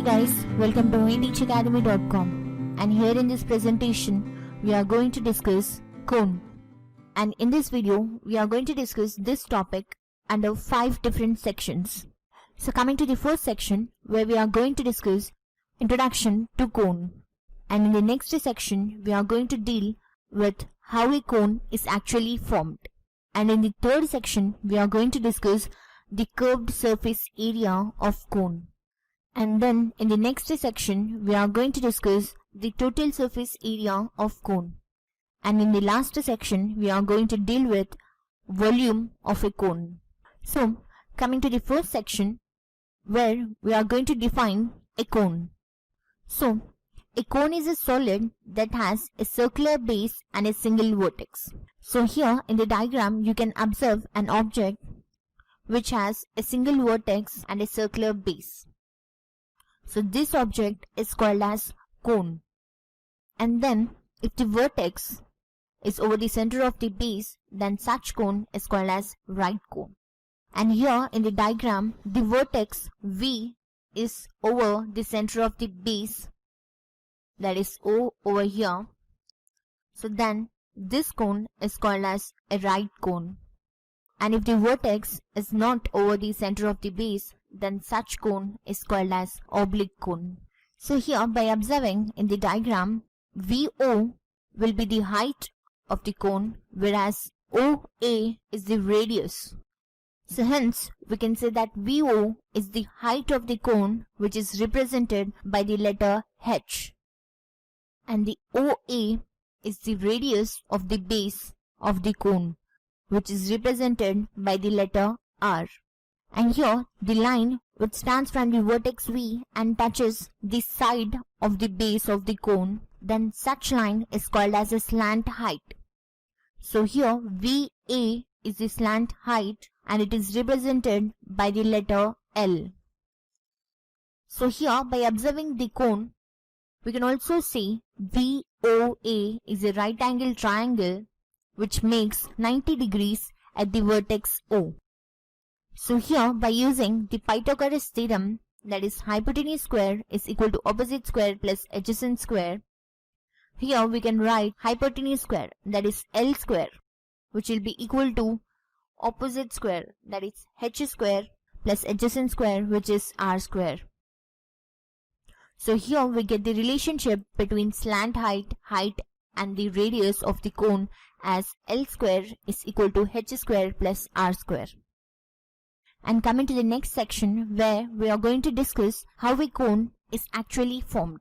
guys, welcome to HindTeachAcademy.com, and here in this presentation we are going to discuss cone. And in this video we are going to discuss this topic under 5 different sections. So coming to the first section, where we are going to discuss introduction to cone, and in the next section we are going to deal with how a cone is actually formed, and in the third section we are going to discuss the curved surface area of cone. And then in the next section we are going to discuss the total surface area of cone. And in the last section we are going to deal with volume of a cone. So coming to the first section, where we are going to define a cone. So a cone is a solid that has a circular base and a single vertex. So here in the diagram you can observe an object which has a single vertex and a circular base. So this object is called as cone. And then if the vertex is over the center of the base, then such cone is called as right cone. And here in the diagram, the vertex V is over the center of the base, that is O over here. So then this cone is called as a right cone. And if the vertex is not over the center of the base, then such cone is called as oblique cone. So here, by observing in the diagram, VO will be the height of the cone, whereas OA is the radius. So hence we can say that VO is the height of the cone, which is represented by the letter H, and the OA is the radius of the base of the cone, which is represented by the letter R. And here the line which stands from the vertex V and touches the side of the base of the cone, then such line is called as a slant height. So here VA is the slant height and it is represented by the letter L. So here, by observing the cone, we can also see VOA is a right angle triangle which makes 90 degrees at the vertex O. So here, by using the Pythagoras theorem, that is hypotenuse square is equal to opposite square plus adjacent square, here we can write hypotenuse square, that is L square, which will be equal to opposite square, that is H square, plus adjacent square, which is R square. So here we get the relationship between slant height, and the radius of the cone as L square is equal to H square plus R square. And coming to the next section, where we are going to discuss how a cone is actually formed.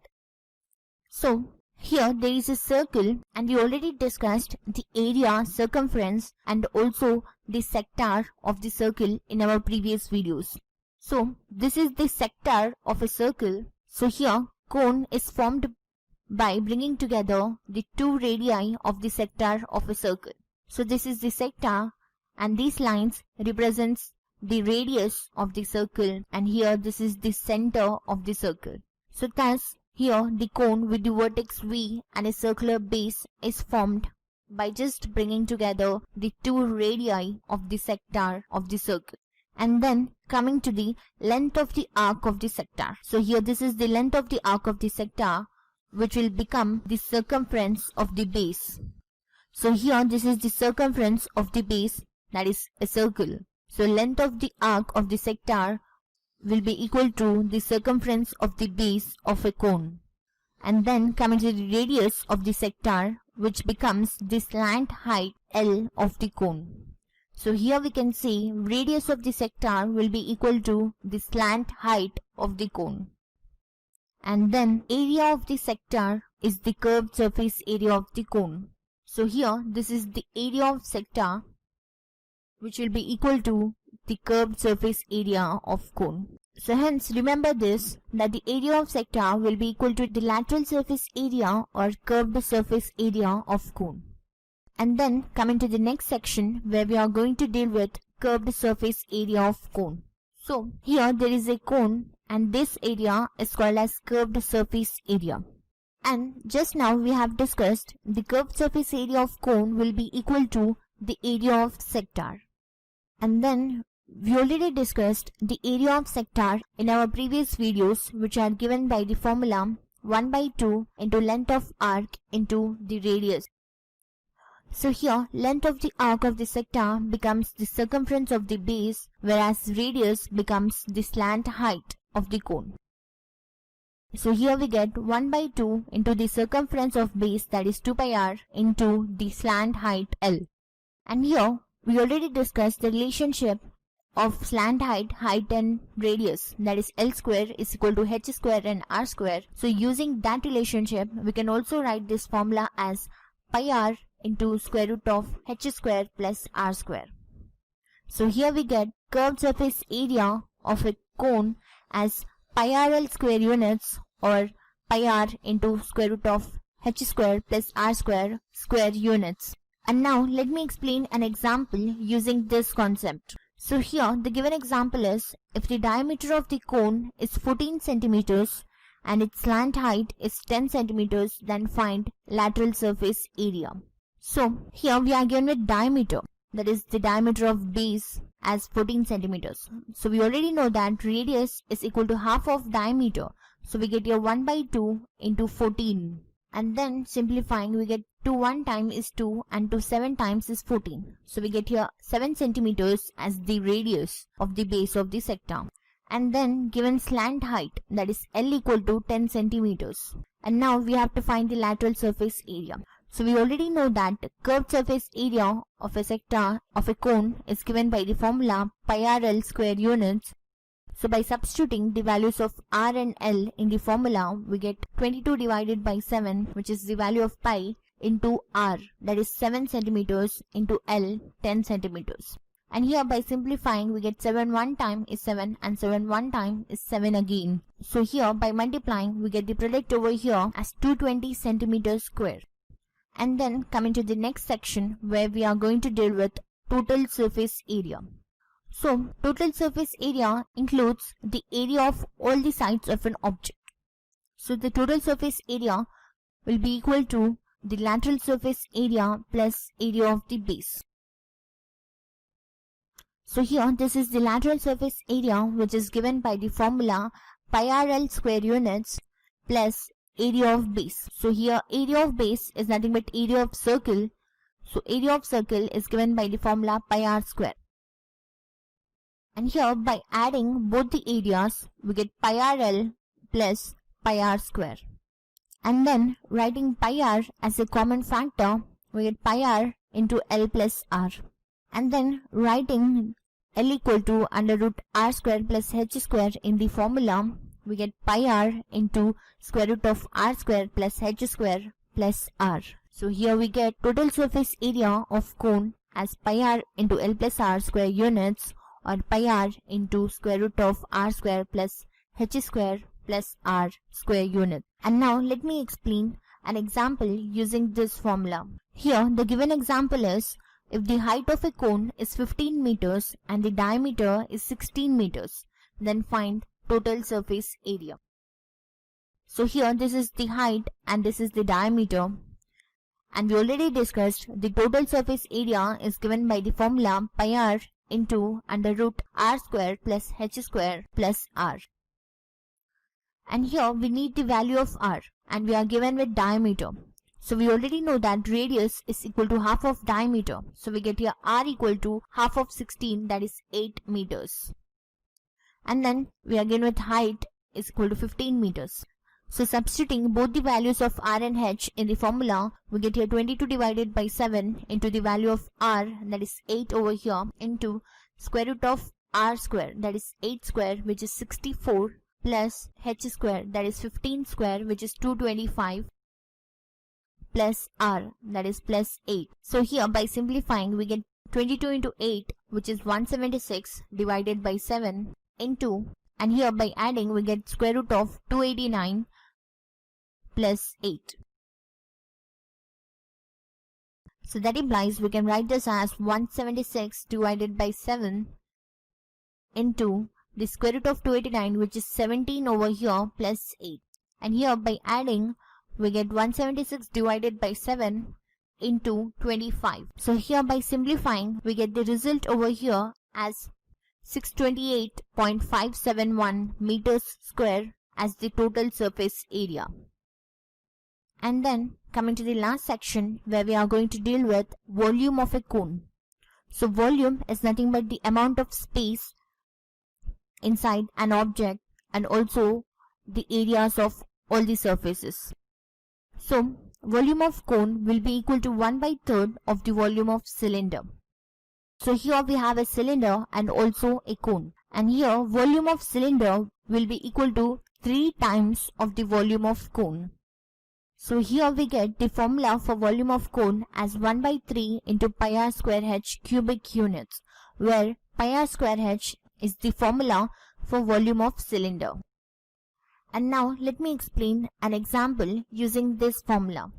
So here there is a circle, and we already discussed the area, circumference, and also the sector of the circle in our previous videos. So this is the sector of a circle. So here cone is formed by bringing together the two radii of the sector of a circle. So this is the sector, and these lines represents the radius of the circle, and here this is the center of the circle. So thus here the cone with the vertex V and a circular base is formed by just bringing together the two radii of the sector of the circle. And then coming to the length of the arc of the sector. So here this is the length of the arc of the sector, which will become the circumference of the base. So here this is the circumference of the base, that is a circle. So length of the arc of the sector will be equal to the circumference of the base of a cone. And then coming to the radius of the sector, which becomes the slant height L of the cone. So here we can see radius of the sector will be equal to the slant height of the cone. And then area of the sector is the curved surface area of the cone. So here this is the area of sector, which will be equal to the curved surface area of cone. So hence remember this, that the area of sector will be equal to the lateral surface area or curved surface area of cone. And then coming to the next section, where we are going to deal with curved surface area of cone. So here there is a cone, and this area is called as curved surface area. And just now we have discussed the curved surface area of cone will be equal to the area of sector. And then we already discussed the area of sector in our previous videos, which are given by the formula 1 by 2 into length of arc into the radius. So here, length of the arc of the sector becomes the circumference of the base, whereas radius becomes the slant height of the cone. So here we get 1 by 2 into the circumference of base, that is 2 pi r, into the slant height L. And here we already discussed the relationship of slant height, and radius, that is L square is equal to h square and r square. So using that relationship, we can also write this formula as pi r into square root of h square plus r square. So here we get curved surface area of a cone as pi rl square units, or pi r into square root of h square plus r square units. And now let me explain an example using this concept. So here the given example is, if the diameter of the cone is 14 centimeters and its slant height is 10 centimeters, then find lateral surface area. So here we are given with diameter, that is the diameter of base, as 14 centimeters. So we already know that radius is equal to half of diameter. So we get here 1 by 2 into 14. And then simplifying, we get 2 1 time is 2 and 2 7 times is 14. So we get here 7 centimeters as the radius of the base of the sector. And then given slant height, that is L equal to 10 centimeters. And now we have to find the lateral surface area. So we already know that curved surface area of a sector of a cone is given by the formula pi rl square units. So by substituting the values of r and L in the formula, we get 22 divided by 7, which is the value of pi, into r, that is 7 centimeters, into L, 10 centimeters. And here by simplifying, we get 7 1 time is 7 and 7 1 time is 7 again. So here by multiplying, we get the product over here as 220 centimeters square. And then coming to the next section, where we are going to deal with total surface area. So total surface area includes the area of all the sides of an object. So the total surface area will be equal to the lateral surface area plus area of the base. So here this is the lateral surface area, which is given by the formula pi rl square units plus area of base. So here area of base is nothing but area of circle. So area of circle is given by the formula pi r square. And here by adding both the areas, we get pi rl plus pi r square. And then writing pi r as a common factor, we get pi r into L plus r. And then writing L equal to under root r square plus h square in the formula, we get pi r into square root of r square plus h square plus r. So here we get total surface area of cone as pi r into L plus r square units, or pi r into square root of r square plus h square plus r square unit. And now let me explain an example using this formula. Here the given example is, if the height of a cone is 15 meters and the diameter is 16 meters, then find total surface area. So here this is the height and this is the diameter. And we already discussed the total surface area is given by the formula pi r into under root r square plus h square plus r. And here we need the value of r, and we are given with diameter. So we already know that radius is equal to half of diameter. So we get here r equal to half of 16, that is 8 meters. And then we are given with height is equal to 15 meters. So substituting both the values of r and h in the formula, we get here 22 divided by 7 into the value of r, that is 8 over here, into square root of r square, that is 8 square, which is 64, plus h square, that is 15 square, which is 225, plus r, that is plus 8. So here by simplifying, we get 22 into 8, which is 176, divided by 7 into, and here by adding we get square root of 289 plus 8. So that implies we can write this as 176 divided by 7 into the square root of 289, which is 17 over here, plus 8. And here by adding we get 176 divided by 7 into 25. So here by simplifying we get the result over here as 628.571 meters square as the total surface area. And then coming to the last section where we are going to deal with volume of a cone. So volume is nothing but the amount of space inside an object and also the areas of all the surfaces. So volume of cone will be equal to 1/3 of the volume of cylinder. So here we have a cylinder and also a cone. And here volume of cylinder will be equal to 3 times of the volume of cone. So here we get the formula for volume of cone as 1/3 into pi r square h cubic units, where pi r square h is the formula for volume of cylinder. And now let me explain an example using this formula.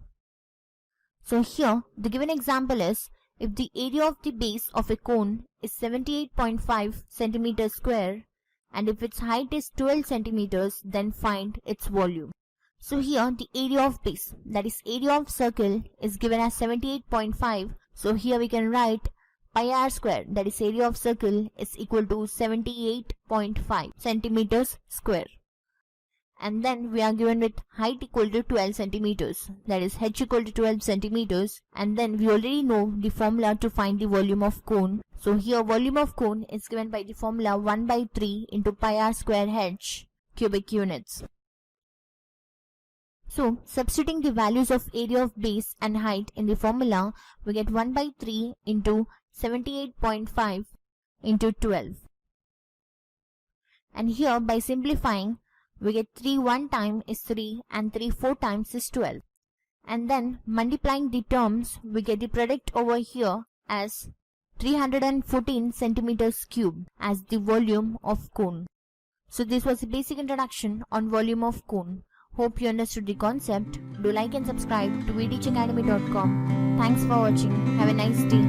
So here the given example is, if the area of the base of a cone is 78.5 centimeters square and if its height is 12 centimeters, then find its volume. So here the area of base, that is area of circle, is given as 78.5. So here we can write pi r square, that is area of circle, is equal to 78.5 centimeters square. And then we are given with height equal to 12 centimeters, that is h equal to 12 centimeters. And then we already know the formula to find the volume of cone. So here volume of cone is given by the formula 1/3 into pi r square h cubic units. So substituting the values of area of base and height in the formula, we get 1/3 into 78.5 into 12. And here by simplifying, we get 3 one time is 3 and 3 4 times is 12. And then multiplying the terms, we get the product over here as 314 centimeters cube as the volume of cone. So this was a basic introduction on volume of cone. Hope you understood the concept. Do like and subscribe to vteachacademy.com. Thanks for watching. Have a nice day.